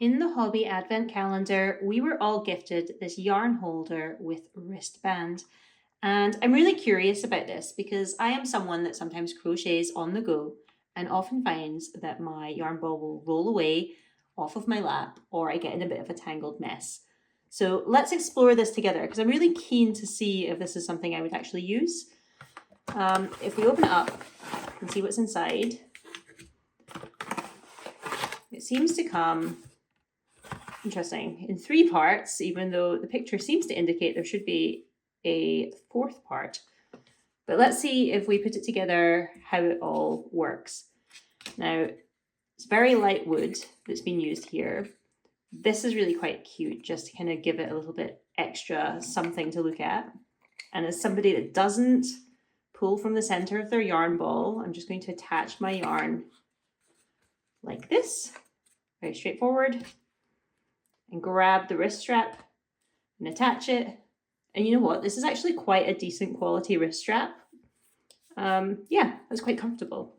In the Hobbii Advent calendar, we were all gifted this yarn holder with wristband. And I'm really curious about this because I am someone that sometimes crochets on the go and often finds that my yarn ball will roll away off of my lap or I get in a bit of a tangled mess. So let's explore this together because I'm really keen to see if this is something I would actually use. If we open it up and see what's inside, it seems to come, interesting, in 3 parts, even though the picture seems to indicate there should be a 4th part. But let's see if we put it together, how it all works. Now, it's very light wood that's been used here. This is really quite cute, just to kind of give it a little bit extra something to look at. And as somebody that doesn't pull from the center of their yarn ball, I'm just going to attach my yarn like this, very straightforward, and grab the wrist strap and attach it. And you know what? This is actually quite a decent quality wrist strap. Yeah, that's quite comfortable.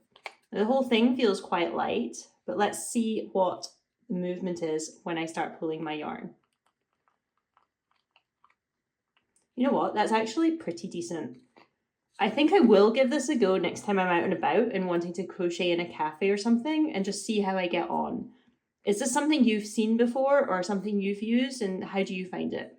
The whole thing feels quite light, but let's see what the movement is when I start pulling my yarn. You know what? That's actually pretty decent. I think I will give this a go next time I'm out and about and wanting to crochet in a cafe or something and just see how I get on. Is this something you've seen before or something you've used, and how do you find it?